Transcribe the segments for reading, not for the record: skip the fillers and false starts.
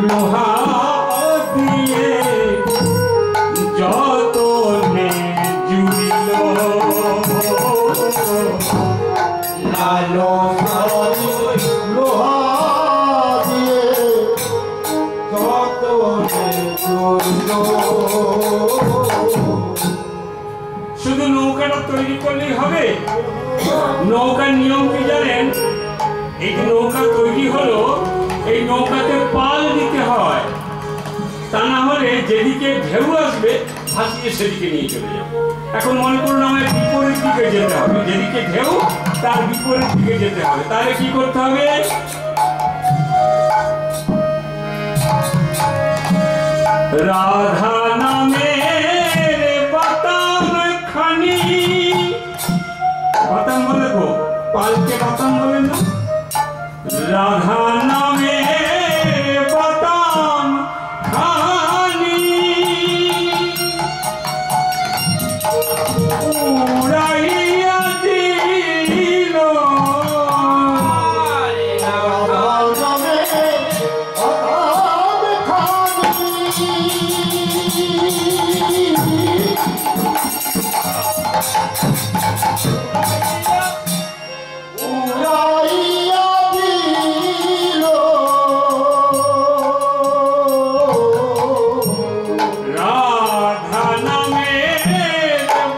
লোহা দিয়ে যতনে জুড়িল লালো লোহা দিয়ে যতনে জুড়িল। শুধু নৌকাটা তৈরি করলেই হবে? নৌকার নিয়ম কি জানেন? এই যে নৌকা তৈরি হলো, এই নৌকাতে পাল দিতে হয়, তা না হলে যেদিকে ঢেউ আসবে ভাসিয়ে সেদিকে নিয়ে চলে যাবে। এখন মনে করুন আমায় বিপরীত দিকে যেতে হবে, যেদিকে ঢেউ তার বিপরীত দিকে যেতে হবে, তাহলে কি করতে হবে? রাধা নামের বাতাম খানি, বাতাম বলে গো, পালকে বাতাম বলেন না? রাধা নামে বাতাম খানি উড়াইয়া দিল, রাধা নামে বাতাম খানি উড়াইয়া দিল। রাধা নামে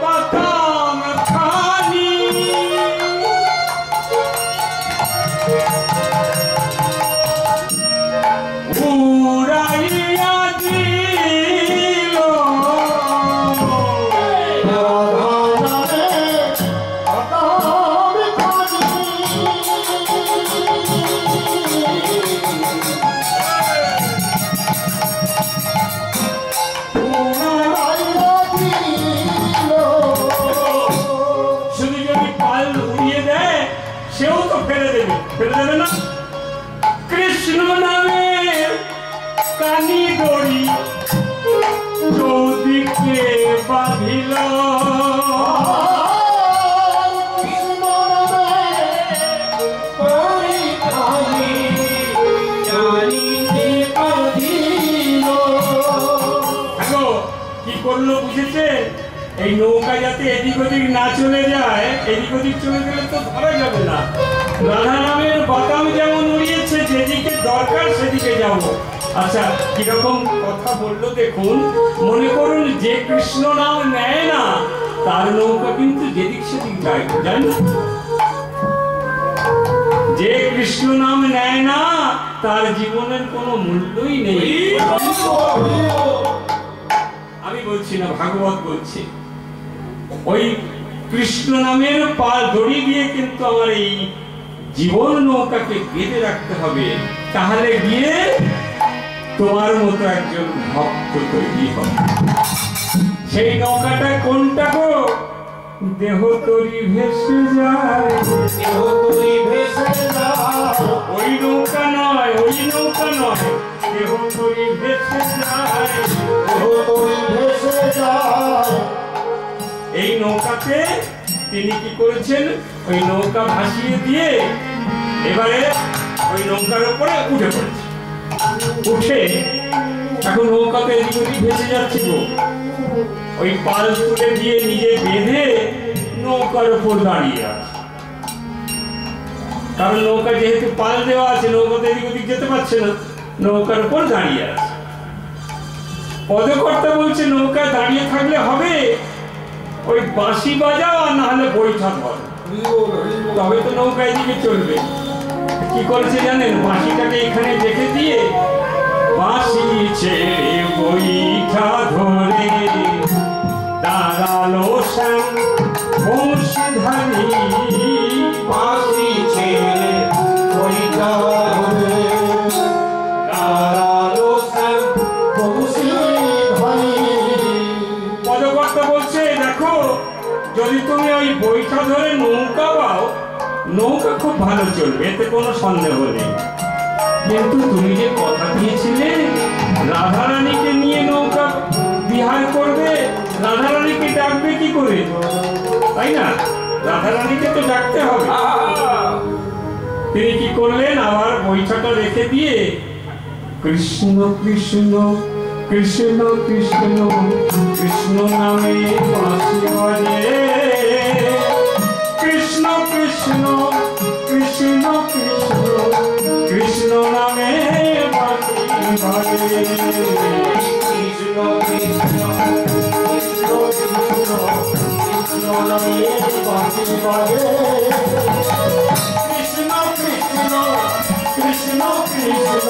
বাতাম খানি উড়াইয়া দিল, রাধা নামে বাতাম খানি উড়াইয়া দিল। শুধু যদি পাল উড়িয়ে দেয় সেও তো ফেলে দেবে, ফেলে দেবে না? কৃষ্ণ নামে কানি দড়ি চৌদিকে বাঁধিল, দেখো কি করলো বুঝেছে? এই নৌকা যাতে এদিক ওদিক না চলে যায়, এদিক ওদিক চলে গেলে তো ধরা যাবে না। রাধা নামের বাতাম যেমন উড়িয়েছে, যেদিকে দরকার সেদিকে যাবো। আচ্ছা কিরকম কথা বললো দেখুন। মনে করুন যে কৃষ্ণ নাম নেয় না তার নৌকা কিন্তু যেদিক সেদিক যায়, জানেন না? যে কৃষ্ণ নাম নেয় না তার জীবনের কোনো মূল্যই নেই। আমি বলছি না, ভাগবত বলছি। ওই কৃষ্ণ নামের পাল দড়ি দিয়ে কিন্তু আমার এই জীবন নৌকাকে বেঁধে রাখতে হবে, তাহলে গিয়ে তোমার মতো একজন ভক্ত তৈরি হবে। সেই নৌকাটা কোনটা গো? দেহ তরি ভেসে যায়, দেহ তরি ভেসে যায়, ওই নৌকা নয়, ওই নৌকা নয়, দেহ তরি ভেসে যায়, দেহ তরি ভেসে যায়। এই নৌকাতে তিনি কি করেছেন? ওই নৌকা ভাসিয়ে দিয়ে এবারে ওই নৌকার উপরে উঠে পড়েছে। উঠে এখন নৌকাতে এদিক ওদিক ভেসে যাচ্ছে গো। ওই পাল তুলে দিয়ে নিজে বেঁধে নৌকার উপর দাঁড়িয়ে আছে, কারণ নৌকা যেহেতু পাল দেওয়া আছে নৌকাতে এদিক ওদিক যেতে পারছে না, নৌকার উপর দাঁড়িয়ে আছে। পদকর্তা বলছে নৌকা দাঁড়িয়ে থাকলে হবে, ওই বাঁশি বাজাও আর না হলে বৈঠা ধর, তবে তো নৌকা এদিকে চলবে। কি করেছে জানেন? বাঁশিটাকে এখানে রেখে দিয়ে বাঁশি ছেড়ে বৈঠা ধরে দাঁড়ালো শ্যাম বংশীধারী, বাঁশি ছেড়ে বৈঠা ধরে দাঁড়ালো শ্যাম বংশীধারী। পদকর্তা বলছে দেখো, যদি তুমি ওই বৈঠা ধরে নৌকা পাও, নৌকা খুব ভালো চলবে, এতে কোনো সন্দেহ নেই। কিন্তু তুমি যে কথা দিয়েছিলে রাধারানীকে নিয়ে নৌকা বিহার করবে, রাধারানীকে ডাকবে কি করে, তাই না? রাধারানীকে তো ডাকতে হবে। তিনি কি করলেন, আবার বৈঠাটা রেখে দিয়ে কৃষ্ণ কৃষ্ণ কৃষ্ণ কৃষ্ণ কৃষ্ণ নামে বাঁশি বাজে, কৃষ্ণ কৃষ্ণ কৃষ্ণ কৃষ্ণ কৃষ্ণ নামে বাঁশি বাজে, কৃষ্ণ কৃষ্ণ কৃষ্ণ কৃষ্ণ কৃষ্ণ নামে বাঁশি বাজে, কৃষ্ণ কৃষ্ণ কৃষ্ণ কৃষ্ণ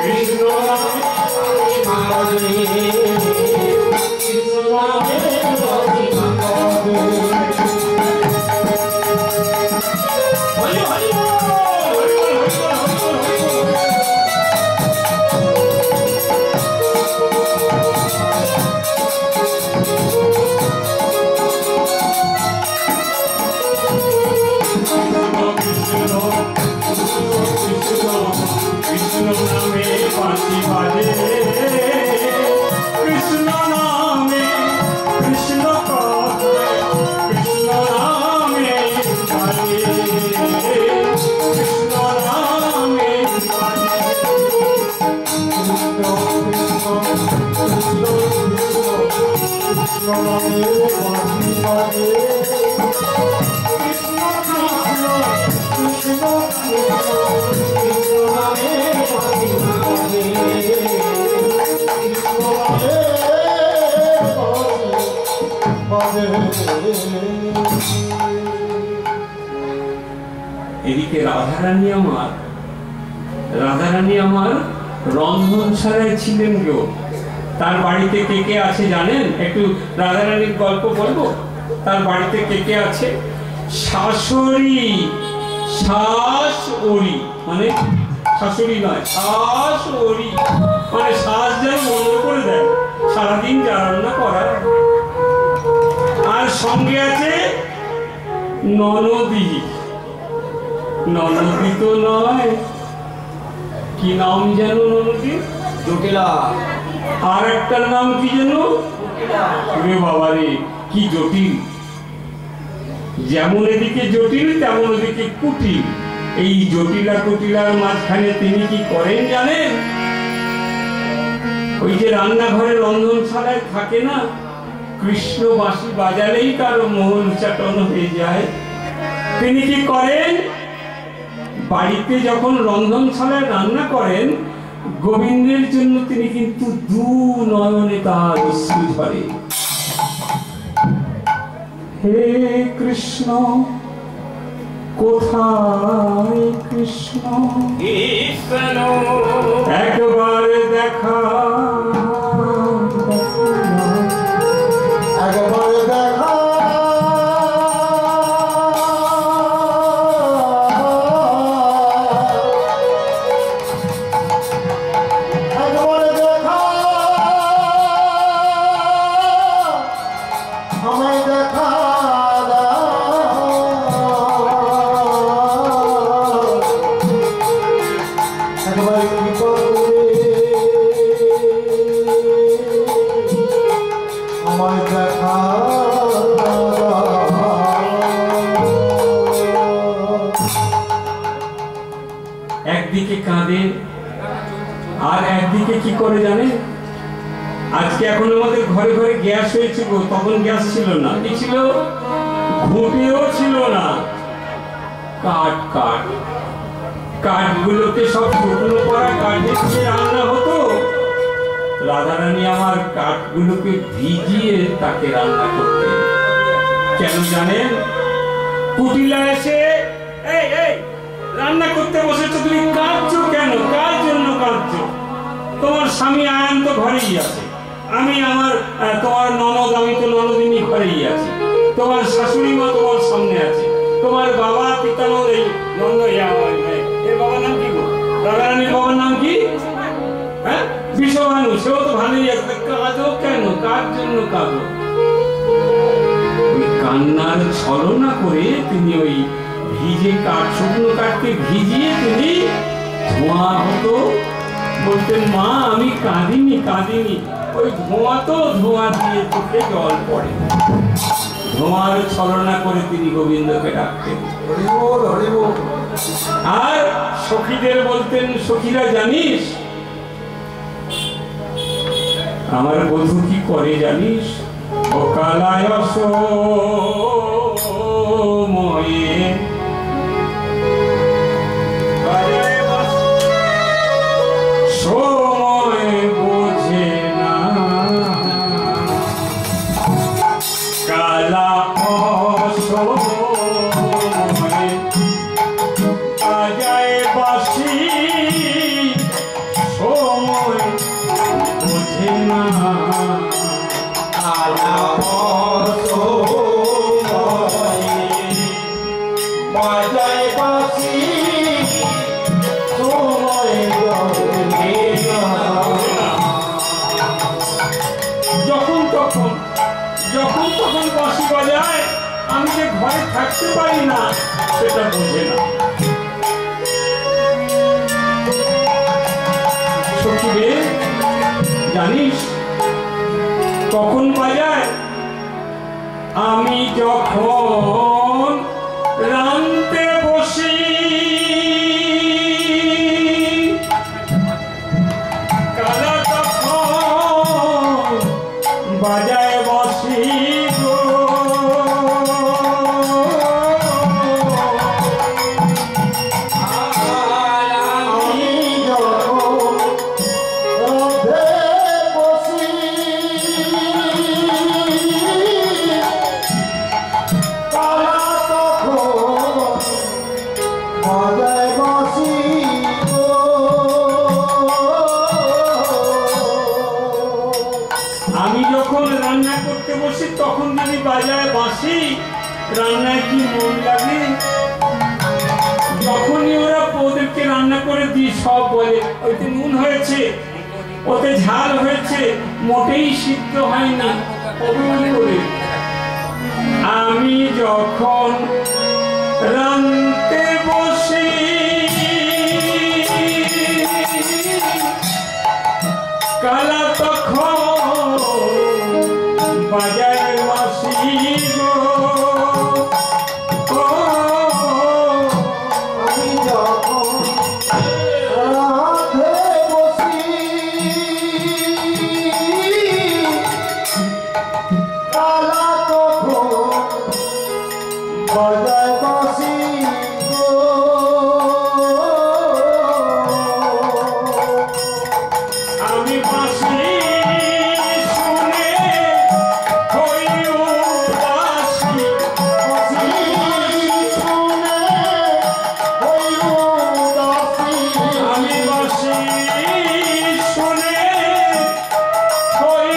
কৃষ্ণ নামে বাঁশি কৃষ্ণ নামে বাঁশি বাজে। হরি হরি হরি হরি কৃষ্ণ নামে বাঁশি বাজে, কৃষ্ণ নামে কৃষ্ণ কথা, কৃষ্ণ নামে বাজে, কৃষ্ণ নামে বাজে, কৃষ্ণ কৃষ্ণ কৃষ্ণ কৃষ্ণ নামে বাঁশি বাজে, কৃষ্ণ কৃষ্ণ কৃষ্ণ কৃষ্ণ কৃষ্ণ নামে বাঁশি বাজে, কৃষ্ণ নামে বাজে বাজে। এদিকে রাধারানী আমার রন্ধনশালায় ছিলেন গো। তার বাড়িতে কে কে আছে জানেন? একটু রাধারানীর গল্প বলবো। তার বাড়িতে কে কে আছে? শাশুড়ি, শাশুড়ি মানে শাশুড়ি নয়, শাশুড়ি মানে শ্বাস যেন বন্ধ করে দেয়, সারাদিন যা রান্না করা। আর সঙ্গে আছে ননদি। ননদি তো নয়, কি নাম যেন ননদি? জটিলা। আর একটার নাম কি যেন? রে বাবা রে, কি জটিল! যেমন এদিকে জটিল তেমন ওদিকে কুটিল। এই জটিলা কুটিলার মাঝখানে তিনি কি করেন জানেন? ওই যে রান্নাঘরে রন্ধনশালায় থাকে না, কৃষ্ণ বাঁশি বাজালেই তার মোহন চাটন হয়ে যায়। তিনি কি করেন? বাড়িতে যখন রন্ধনশালায় রান্না করেন, গোবিন্দের জন্য তিনি কিন্তু দু নয়নে তার অশ্রু ঝরে। হে কৃষ্ণ, কোথায় কৃষ্ণ, একবার দেখা, একবার দেখা, একবার দেখা, আমায় দেখা একবার কৃপা করে আমায় দেখা। একদিকে কাঁদে আর একদিকে কি করে জানে? আজকে এখন আমাদের ঘরে ঘরে গ্যাস হয়েছিল, তখন গ্যাস ছিল না, কি ছিল? ঘুঁটেও ছিল না। কাঠ কাঠ কাঠগুলোকে সব শুকনো করা কাঠে দিয়ে রান্না হতো। রাধারানী আমার কাঠগুলোকে ভিজিয়ে তাকে রান্না করতেন। কেন জানেন? কুটিলা এসে এই এই রান্না করতে বসেছো, তুমি কাঁদছো কেন? কার জন্য কাঁদছো? তোমার স্বামী আয়ান তো ঘরেই আছে, আমি আমার তোমার ননদ, আমি তো ননদিনী ঘরেই আছি, তোমার শাশুড়ি মা তোমার সামনে আছে, তোমার বাবা পিতামহ এই নন্দ, এর বাবার নাম কি গো? রাধারানীর বাবার নাম কি? হ্যাঁ, বিশ্বভানু। সেও তো ভালোই আছে, কাঁদো কেন? কার জন্য কাঁদো? ওই কান্নার ছলনা করে তিনি ওই ভিজে কাঠ, শুকনো কাঠকে ভিজিয়ে তিনি ধোঁয়া হতো, বলতেন মা আমি কাঁদিনি কাঁদিনি, ওই ধোঁয়া তো ধোঁয়া দিয়ে চোখে জল পড়ে। ধোঁয়ার ছলনা করে তিনি গোবিন্দকে ডাকতেন। আর সখীদের বলতেন, সখীরা জানিস আমার বধূ কি করে জানিস? ও কালায় সময়ে সময় বোঝে না, কালা অসময়ে বাজায় বাঁশি, সময় বোঝে না, কালা অসময়ে বাজায় বাঁশি, সময় বোঝে না। যখন তখন বাঁশি বাজায়, আমি যে ঘরে থাকতে পারি না সেটা বোঝে না। সখীরে জানিস কখন বাজায়? আমি যখন রাঁধতে বসি, কালা তখন বাজায় বসি গো। আমি যখন রান্না করতে বসি তখন যদি বাজায় বাঁশি, রান্নায় কি মন লাগে? যখনই ওরা ওদেরকে রান্না করে দিই, সব বলে ওইতে নুন হয়েছে, ওতে ঝাল হয়েছে, মোটেই সিদ্ধ হয়নি, অভিমান করে। আমি যখন রাঁধতে বসি, কালা তখন বাজায় বাঁশি গো। আমি যখন রাঁধতে বসি, কালা তখন বাজায় বাঁশি গো। আমি বাঁশি শুনে হই উদাসী, আমি বাঁশি শুনে হই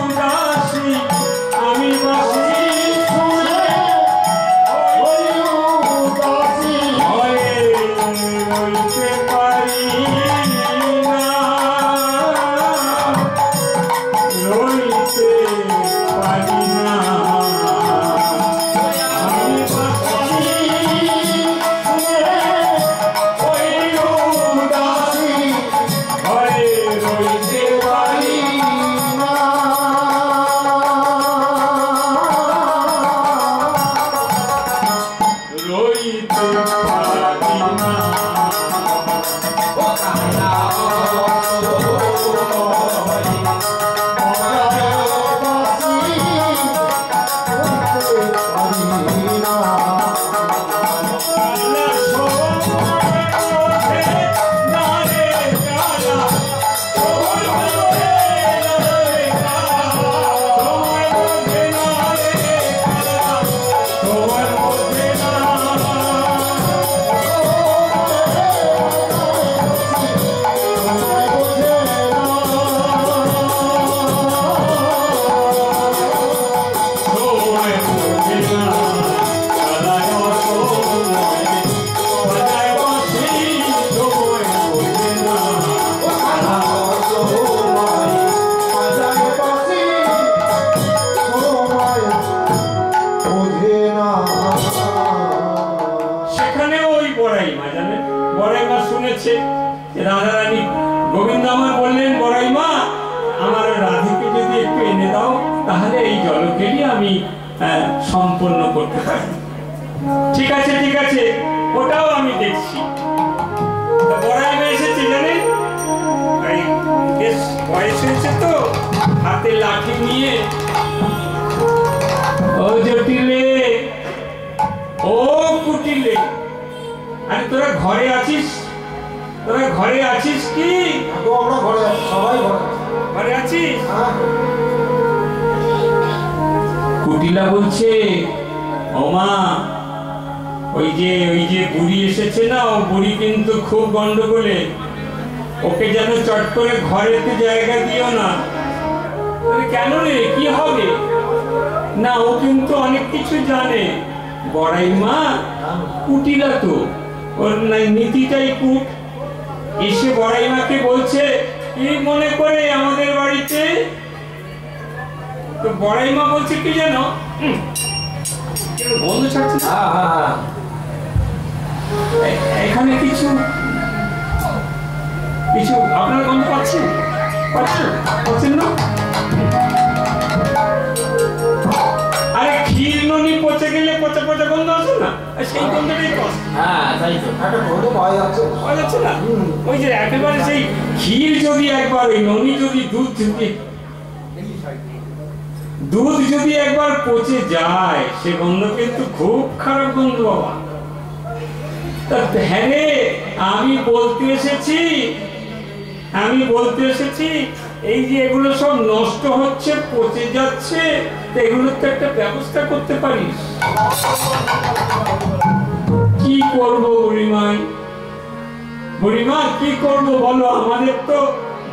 উদাসী, আমি বাঁশি শুনে হই উদাসী, হয়ে রইতে পারি না, রইতে পারি না। আমি বাঁশি শুনে হই উদাসী, হয়ে রইতে পারি না। রইতে পারি না। শুনেছে রাধারানী গোবিন্দ আমার বললেন, বড়াই মা আমার রাধিকে যদি একটু এনে দাও তাহলে এই জলকেরই আমি সম্পন্ন করতে পারি। ঠিক আছে ঠিক আছে, ওটাও আমি দেখছি। বড়াই এসেছে জানেন, বেশ বয়স হয়েছে তো, হাতে লাঠি নিয়ে। ও জটিলে, ও কুটিলে, আরে তোরা ঘরে আছিস? তোরা ঘরে আছিস কি? আমরা ঘরে আছি, সবাই ঘরে আছিস? কুটিলা বলছে, ও মা, ওই যে বুড়ি এসেছে না, ও বুড়ি কিন্তু খুব গন্ডগোলে, ওকে যেন চট করে ঘরেতে জায়গা দিও না। কেন রে, কি হবে? না, ও কিন্তু অনেক কিছু জানে। বড়াই মা কুটিলা তো, ওর নীতিটাই কুট। এসে বড়াই মাকে বলছে, কি মনে করে আমাদের বাড়িতে? তো বড়াই মা বলছে কি যেন, বন্ধু ছাড়ছে না, এখানে কিছু কিছু আপনার গন্ধ পাচ্ছেন? পাচ্ছেন না? আরে ক্ষীর ননি পচে গেলে পচা পচা গন্ধ আছে না, সেই গন্ধটাই পাওয়া যাচ্ছে না। ওই যে একেবারে সেই ক্ষীর যদি একবার, ওই ননি যদি দুধ যদি একবার পচে যায়, সে গন্ধ কিন্তু খুব খারাপ গন্ধ বাবা। হ্যাঁ রে, আমি বলতে এসেছি এই যে এগুলো সব নষ্ট হচ্ছে, পচে যাচ্ছে, এগুলোর তো একটা ব্যবস্থা করতে পারিস। কি করবো বুড়িমা, কি করবো বলো? আমাদের তো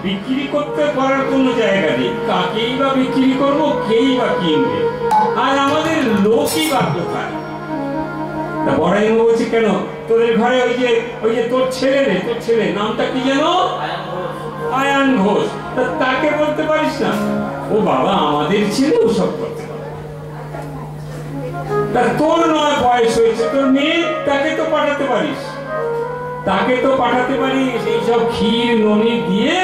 বিক্রি করতে পারার কোনো জায়গা নেই, কাকেই বা বিক্রি করবো, কেই বা কিনবে, আর আমাদের লোকই বা কোথায়? তা বড়াই বলছি, কেন তোদের ঘরে ওই যে তোর ছেলে নামটা কি যেন? আয়ান ঘোষ। তাকে বলতে পারিস না? ও বাবা, আমাদের ছেলে ওসব করতে পারে। তা তোর নয় বয়স হয়েছে, তোর মেয়ে, তাকে তো পাঠাতে পারিস। এইসব ক্ষীর ননি দিয়ে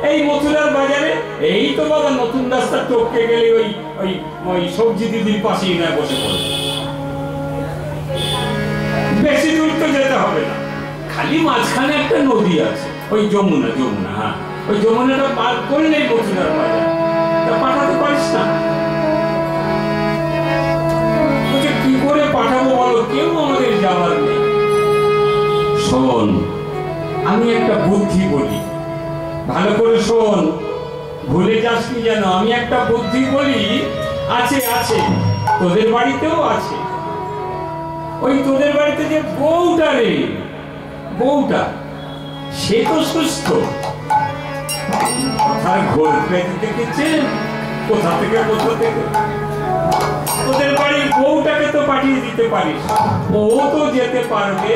এই মথুরার বাজারে, এই তো বাবা নতুন রাস্তা টপকে গেলে ওই সবজি দিদির পাশেই নয় বসে পড়বে। বেশি দূর তো যেতে হবে না, খালি মাঝখানে একটা নদী আছে, ওই যমুনা। হ্যাঁ, ওই যমুনাটা পার করলেই মথুরার বাজার। তা পাঠাতে পারিস না? কি করে পাঠাবো বলো? কেউ আমাদের যাওয়ার নেই। শোন, আমি একটা বুদ্ধি বলি, ভালো করে শোন, ভুলে যাসনি যেন। আমি একটা বুদ্ধি বলি, আছে তোদের বাড়িতেও আছে। ওই তোদের বাড়িতে যে বউটা সে তো সুস্থ, আর ঘোর পেতে দেখেছে কোথা থেকে। তোদের বাড়ির বউটাকে তো পাঠিয়ে দিতে পারিস, ও তো যেতে পারবে।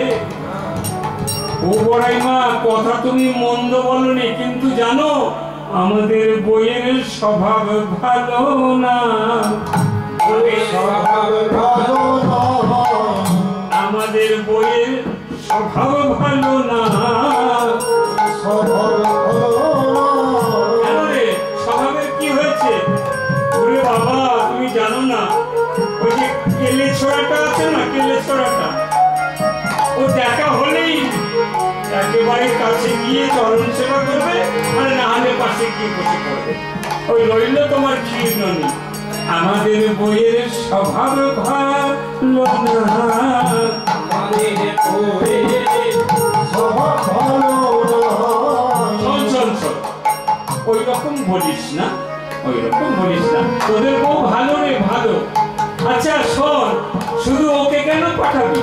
ও বড়াই মা, কথা তুমি মন্দ বলনি, কিন্তু জানো আমাদের বইয়ের স্বভাব ভালো না। আমাদের বইয়ের স্বভাব ভালো না। স্বভাবের কি হয়েছে? ওরে বাবা, তুমি জানো না, ওই যে কেলে ছোড়াটা আছে না, ও দেখা হলেই একেবারে কাছে গিয়ে চরণ সেবা করবে, আর না হলে পাশে গিয়ে বসে পড়বে। ওই রইল তোমার ক্ষীর ননি। আমাদের বইয়ের স্বভাব ভালো না। ওই রকম বলিস না, তোদের বউ ভালো রে, ভালো। আচ্ছা শোন, শুধু ওকে কেন পাঠাবি?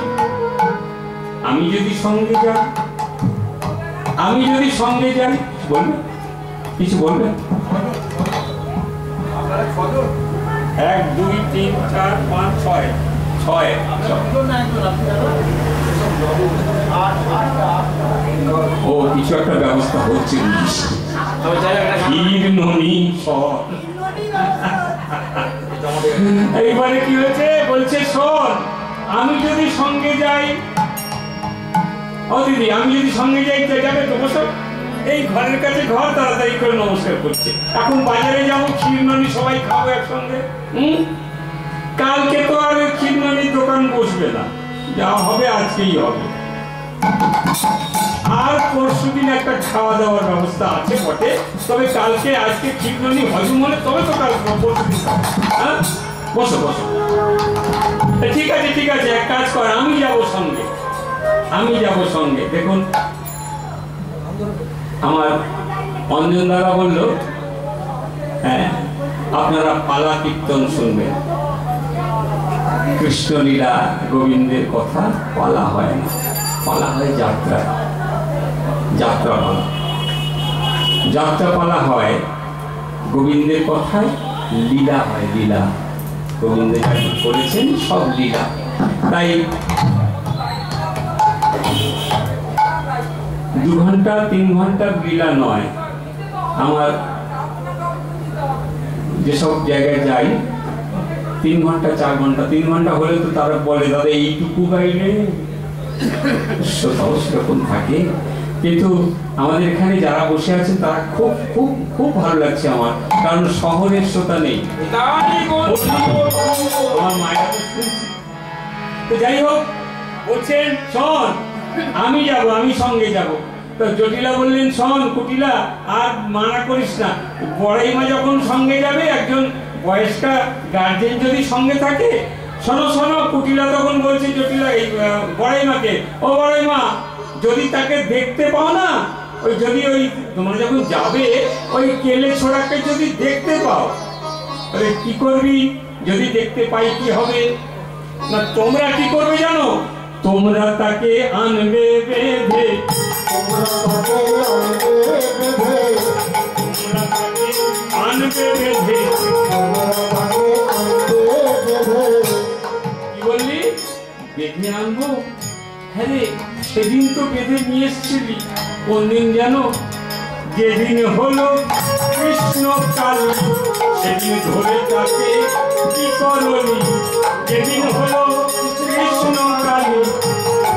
আমি যদি সঙ্গে যাই বলবে? কিছু বলবে? 1 2 3 4 5 6 ও কিছু একটা ব্যবস্থা হচ্ছে। এইবারে কি হয়েছে বলছে, শোন, আমি যদি সঙ্গে যাই, ও দিদি, আমি যদি সঙ্গে যাই, যাবে তো? বসো, এই ঘরের কাছে ঘর, তাড়াতাড়ি করে নমস্কার করছে। এখন বাজারে যাবো, ক্ষীর ননি সবাই খাবো একসঙ্গে। কালকে তো আর চিন্মনির দোকান বসবে না, যা হবে আজকেই হবে। আর পরশুদিন একটা খাওয়া দাওয়ার ব্যবস্থা আছে বটে, তবে কালকে আজকে চিন্মনি হজম হলে তবে তো কাল পরশুদিন। হ্যাঁ, বসো বসো। ঠিক আছে ঠিক আছে, এক কাজ কর, আমি যাব সঙ্গে, আমি যাব সঙ্গে। দেখুন আমার অঞ্জন দাদা বলল, হ্যাঁ আপনারা পালা কীর্তন শুনবেন। কৃষ্ণলীলা গোবিন্দের কথা পালা হয় না, পালা হয় যাত্রা, যাত্রাপালা। যাত্রাপালা হয় গোবিন্দের কথায়, লীলা হয়, লীলা গোবিন্দ যা করেছেন সব লীলা। তাই 2 ঘন্টা 3 ঘন্টার লীলা নয়। আমার যেসব জায়গায় যাই 3 ঘন্টা 4 ঘন্টা, 3 ঘন্টা হলে তো তারা বলে দাদা এইটুকু গাইলে, শ্রোতাও সেরকম থাকে। কিন্তু আমাদের এখানে যারা বসে আছেন তারা খুব খুব খুব ভালো লাগছে আমার, কারণ শহরের শ্রোতা নেই। আমার মায়েরা তো শুনছি। তো যাই হোক, বলছেন শোন আমি যাব, আমি সঙ্গে যাব। তো জটিলা বললেন শোন কুটিলা, আর মানা করিস না, বড়াইমা যখন সঙ্গে যাবে, একজন বয়স্কা গার্জেন যদি সঙ্গে থাকে, শোনো শোনো। কুটিলা তখন বলছে জটিলা এই বড়াইমাকে, ও বড়াইমা যদি তাকে দেখতে পাও না, ওই যদি ওই তোমরা যখন যাবে ওই কেলে ছোড়াকে যদি দেখতে পাও, তাহলে কি করবি? যদি দেখতে পাই কি হবে না, তোমরা কি করবে জানো? তোমরা তাকে আনবে বেঁধে, আনবে বেঁধে। কি বললি? বেঁধে আনবো? হ্যাঁ রে, সেদিন তো বেঁধে নিয়ে এসছিলি। কোন দিন জানো? যেদিন হলো কৃষ্ণ কালী, সেদিন ধরে তাকে কি করলি? যেদিন হলো কৃষ্ণ কালী,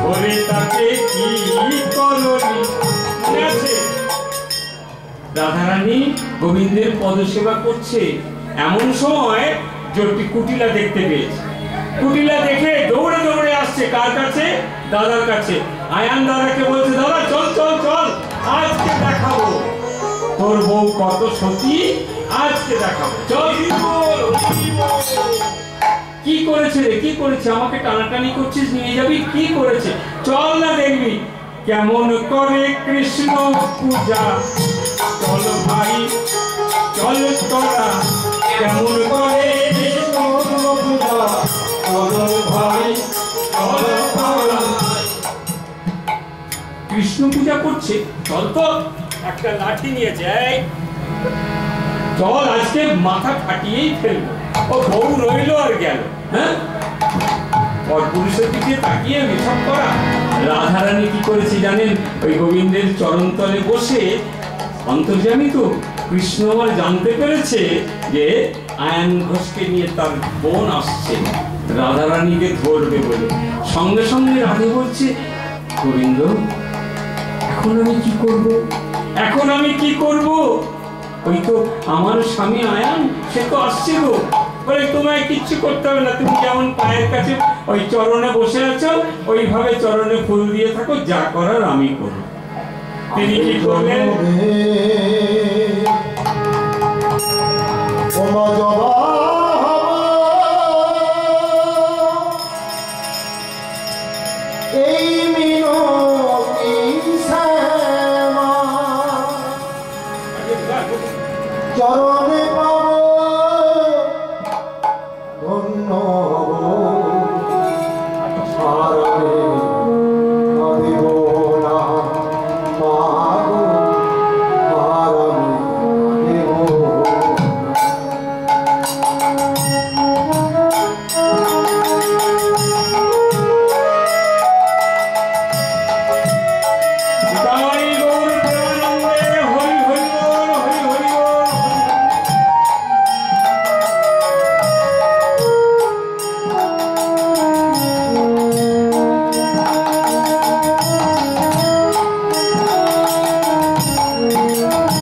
ধরে তাকে কি করলি? রাধারানী গোবিন্দের পদসেবা করছে, এমন সময় জটি কুটিলা দেখতে পেয়েছে। কুটিলা দেখে দৌড়ে দৌড়ে আসছে কার কাছে? দাদার কাছে। আয়ান দাদাকে বলছে, দাদা চল চল চল, আজকে দেখাবো তোর বউ কত সতী, আজকে দেখাবো, চল। কি করেছে রে, কি করেছে? আমাকে টানাটানি করছিস, নিয়ে যাবি? কি করেছে? চল না দেখবি কেমন করে কৃষ্ণ পূজা। চল ভাই চল তোরা, কেমন করে কৃষ্ণ পূজা। চল ভাই চল তোরা। কৃষ্ণ পূজা করছে, চল তো। একটা লাঠি নিয়েছে, চল আজকে মাথা ফাটিয়েই ফেলবো। ও বউ রইল আর গেল। হ্যাঁ, পুরুষের দিকে তাকিয়ে মেশাপ করা। রাধারানী কি করেছে জানেন? ওই গোবিন্দের চরণতলে বসে, অন্তর্যামী তো কৃষ্ণ আমার জানতে পেরেছে যে আয়ান ঘোষকে নিয়ে তার বোন আসছে রাধারানীকে ধরবে বলে। সঙ্গে সঙ্গে রাধে বলছে, গোবিন্দ এখন আমি কি করব? এখন আমি কি করব? ওই তো আমার স্বামী আয়ান, সে তো আসছে গো। বলে তোমায় কিচ্ছু করতে হবে না, তুমি যেমন পায়ের কাছে ওই চরণে বসে আছো, ওইভাবে চরণে ফুল দিয়ে থাকো, যা করার আমি করব। তিনি কি করলেন? এই মিনতি শ্যামা চরণে